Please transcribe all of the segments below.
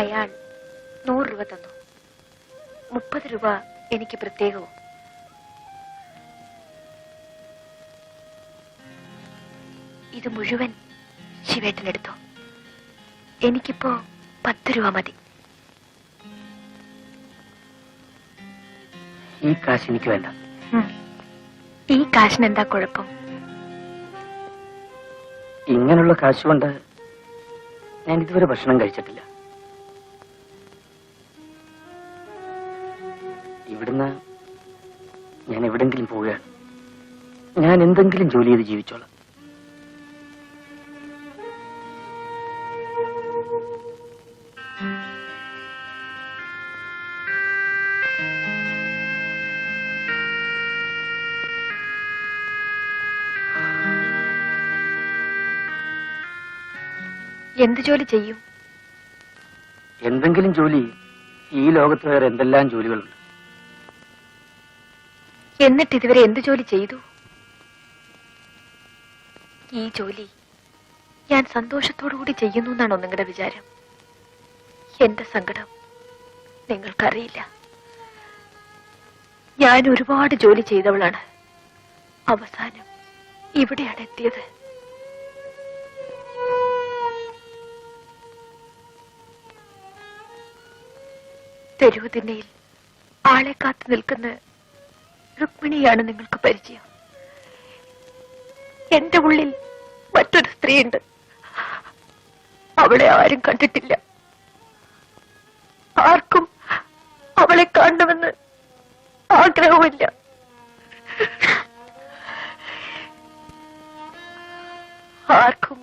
അയാൾ 100 രൂപ തന്നു. 30 രൂപ എനിക്ക് പ്രത്യേകവും. ഇത് മുഴുവൻ ശിവേട്ടനെടുത്തോ. എനിക്കിപ്പോ 10 രൂപ മതി. ഈ കാശ് എനിക്ക് വേണ്ട. ഈ കാശിന് എന്താ കുഴപ്പം? ഇങ്ങനെയുള്ള കാശ് കൊണ്ട് ഞാൻ ഇതുവരെ ഭക്ഷണം കഴിച്ചിട്ടില്ല. ഇവിടുന്ന് ഞാൻ എവിടെങ്കിലും പോവുകയാണ്. ഞാൻ എന്തെങ്കിലും ജോലി ചെയ്ത് ജീവിച്ചോളാം. എന്ത് ജോലി ചെയ്യും? എന്തെങ്കിലും ജോലി. ഈ ലോകത്ത് വേറെ എന്തെല്ലാം ജോലികളുണ്ട്. എന്നിട്ട് ഇതുവരെ എന്ത് ജോലി ചെയ്തു? ഈ ജോലി ഞാൻ സന്തോഷത്തോടുകൂടി ചെയ്യുന്നു എന്നാണോ നിങ്ങളുടെ വിചാരം? എന്റെ സങ്കടം നിങ്ങൾക്കറിയില്ല. ഞാൻ ഒരുപാട് ജോലി ചെയ്തവളാണ്. അവസാനം ഇവിടെയാണ് എത്തിയത്. തെരുവ് തിണ്ണയിൽ ആളെ കാത്തു നിൽക്കുന്ന രുക്മിണിയാണ് നിങ്ങൾക്ക് പരിചയം. എന്റെ ഉള്ളിൽ മറ്റൊരു സ്ത്രീയുണ്ട്. അവളെ ആരും കണ്ടിട്ടില്ല. ആർക്കും അവളെ കാണണമെന്ന് ആഗ്രഹമില്ല. ആർക്കും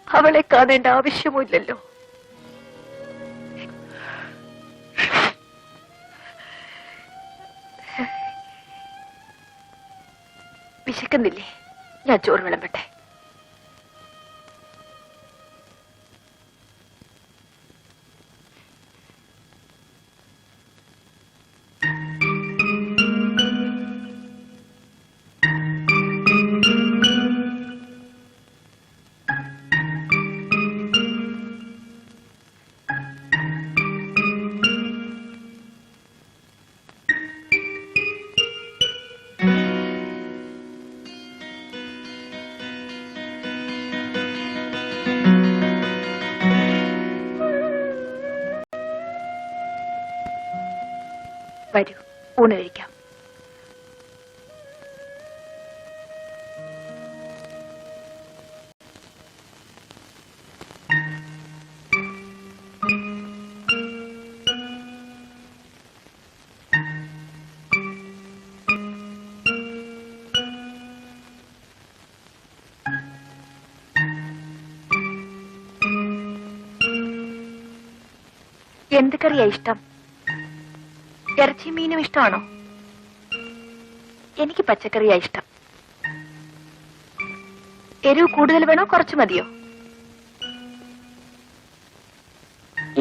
അവളെ കാണേണ്ട ആവശ്യമില്ലല്ലോ. വിശക്കുന്നില്ലേ? ഞാൻ ചോറ് വിളമ്പട്ടെ. വരൂ, ഊണ് കഴിക്കാം. എന്ത് കറിയാ ഇഷ്ടം? ഇറച്ചി മീനും ഇഷ്ടമാണോ? എനിക്ക് പച്ചക്കറിയാ ഇഷ്ടം. എരിവ് കൂടുതൽ വേണോ കുറച്ച് മതിയോ?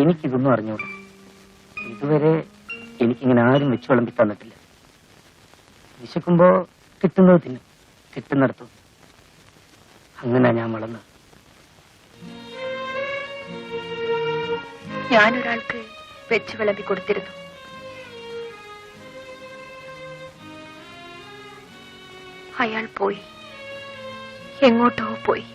എനിക്കിതൊന്നും അറിഞ്ഞൂടാ. ഇതുവരെ എനിക്കിങ്ങനെ ആരും വെച്ച് വിളമ്പി തന്നിട്ടില്ല. വിശക്കുമ്പോ കിട്ടുന്നത് തിന്നും, കിട്ടുന്നിടത്തും. അങ്ങനെ ഞാൻ വളർന്നത്. ഞാനൊരാൾക്ക് വെച്ച് വിളമ്പി കൊടുത്തിരുന്നു. അയാൾ പോയി, എങ്ങോട്ടോ പോയി.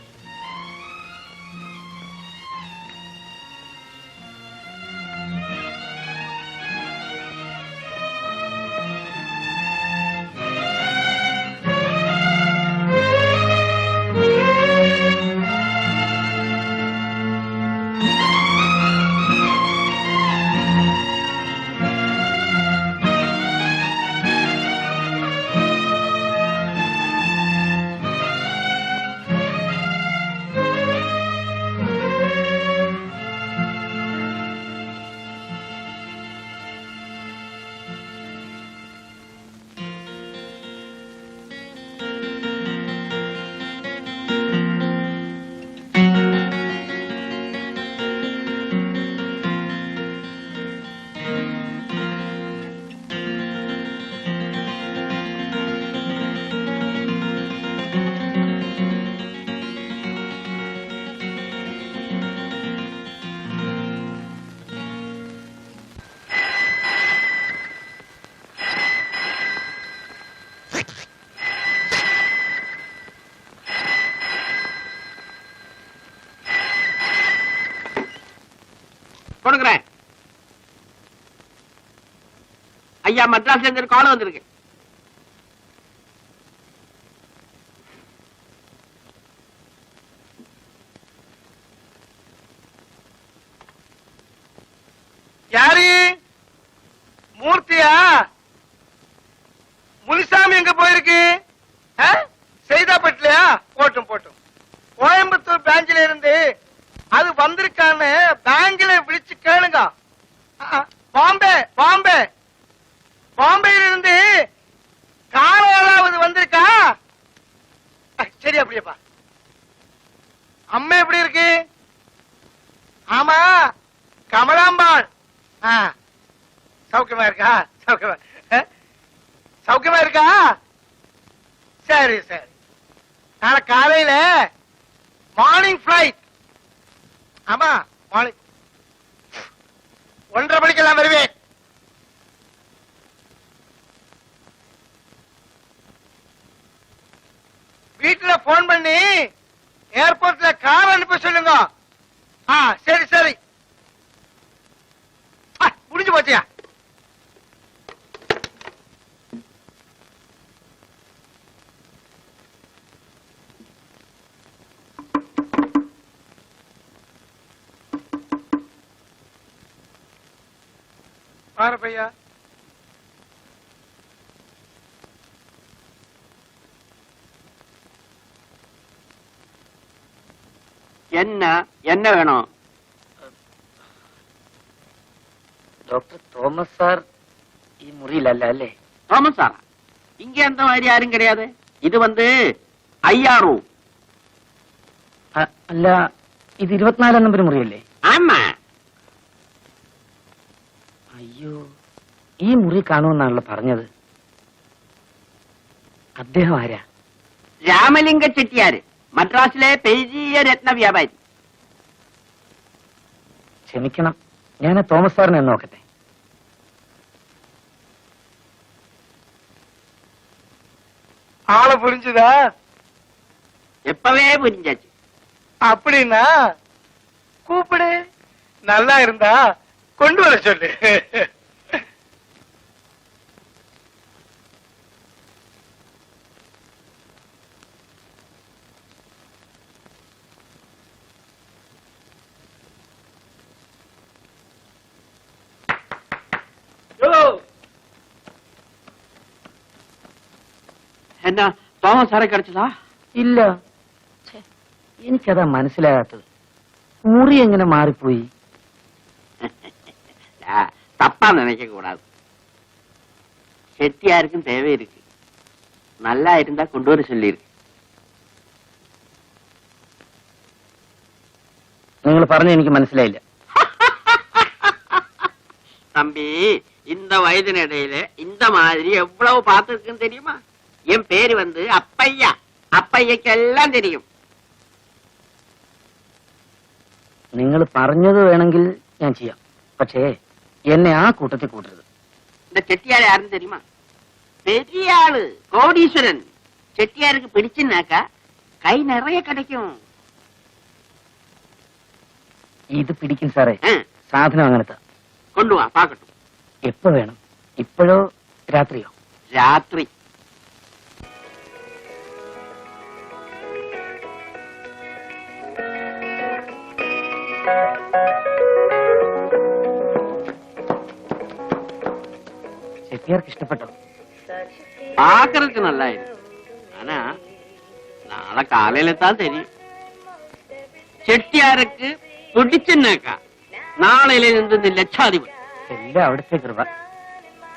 கொடுக்குறேன். ஐயா, மெட்ராஸ்ல இருந்து ஒரு கால் வந்திருக்கு. யாரு? மூர்த்தியா? முனிசாமி எங்க போயிருக்கு? செய்தாப்பட்டிலையா? போட்டும் போட்டும். கோயம்புத்தூர் பிராஞ்சில இருந்து அது வந்திருக்கான்னு பேங்க்ல விழிச்சு கேளுங்க. பாம்பே பாம்பே பாம்பேல இருந்து காலையாவது வந்திருக்கா? சரி, அப்படியேப்பா. அம்மா எப்படி இருக்கு? ஆமா, கமலாம்பாள். சௌக்கியமா இருக்கா? சௌக்கியமா இருக்கா? சரி சரி. நாளை காலையில மார்னிங் பிளைட். ஆமா, மார்னிங் 1:30 மணிக்கெல்லாம் வருவேன். வீட்டுல போன் பண்ணி ஏர்போர்ட்ல கார் அனுப்ப சொல்லுங்க. சரி சரி. முடிஞ்சு போச்சியா? பாரு பையா, என்ன என்ன வேணும்? டாக்டர் തോമസ് സാർ ഈ മുറിയിലല്ല അല്ലേ? തോമസ് സാറാ? இங்க அந்த மாதிரி யாரும் கிடையாது. இது வந்து ஐயா ரூம். അല്ല, ഇത് 24 നമ്പർ മുറിയല്ലേ? ஆமா. അയ്യോ, ഈ മുറി കാണുമെന്നാണല്ലോ പറഞ്ഞത്. അദ്ദേഹം ആരാ? രാമലിംഗ ചെട്ടിയാര്, മദ്രാസിലെ പെരിയ രത്ന വ്യാപാരി. ക്ഷമിക്കണം, ഞാൻ തോമസ് സാറിനെ നോക്കട്ടെ. ஆளை புரிஞ்சுதா? எப்பவே புரிஞ்சாச்சு. அப்படின்னா கூப்பிடு. நல்லா இருந்தா கொண்டு வர சொல்லு. എന്നാ തോമസ് സാറെ கிடைச்சதா? ഇല്ല, എനിക്കതാ മനസ്സിലാകാത്തത്. മുറി എങ്ങനെ മാറിപ്പോയി? தப்பா நினைக்க கூடாது. செட்டியாருக்கும் தேவை இருக்கு. நல்லா இருந்தா கொண்டு வர சொல்லிருக்கு. നിങ്ങൾ പറഞ്ഞ എനിക്ക് മനസ്സിലായില്ല. தம்பி, இந்த வயதினிடையில இந்த மாதிரி எவ்வளவு பார்த்திருக்குன்னு தெரியுமா? என் பேரு வந்து அப்பையா. அப்பையக்கெல்லாம் தெரியும். നിങ്ങൾ പറഞ്ഞത് വേണമെങ്കിൽ ഞാൻ ചെയ്യാം, പക്ഷേ എന്നെ ആ കൂട്ടത്തിൽ കൂട്ടരുത്. இந்த செட்டியார் யாருன்னு தெரியுமா? பெரிய ஆளு, கோடீஸ்வரன். செட்டியாருக்கு பிடிச்சுன்னாக்கா கை நிறைய கிடைக்கும். ഇത് പിടിക്കും സാറേ. ஆ, സാധനം അങ്ങനത്തെ. கொண்டு வா பாக்கட்டும். എപ്പോ വേണം? ഇപ്പോഴോ രാത്രിയോ? ராத்திரி. ചെട്ടിയാർക്ക് ഇഷ്ടപ്പെട്ടോ? பாக்குறதுக்கு நல்லா இருக்கு. ஆனா நாளை காலையில தான் தெரியும். செட்டியாருக்கு பிடிச்சுன்னாக்கா நாளையில இருந்து லட்சாதிபதி. എല്ലാം അവിടുത്തെ കൃപ.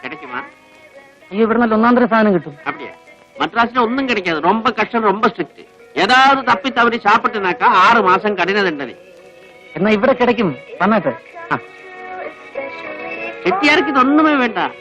கிடைக்குமா? ഈ ഇവിടെ നല്ല ഒന്നാം തരം സാധനം കിട്ടും. அப்படியே மദ്ராஸ்ல ஒண்ணும் கிடைக்காது. ரொம்ப கஷ்டம், ரொம்ப ஸ்ட்ரிக்ட். ஏதாவது தப்பி தவறி சாப்பிட்டுனாக்கா 6 மாசம் கடின தண்டனை. എന്നാ ഇവിടെ കിടക്കും. വന്നാട്ടെ. செட்டியாருக்கு இது ஒண்ணுமே வேண்டாம்.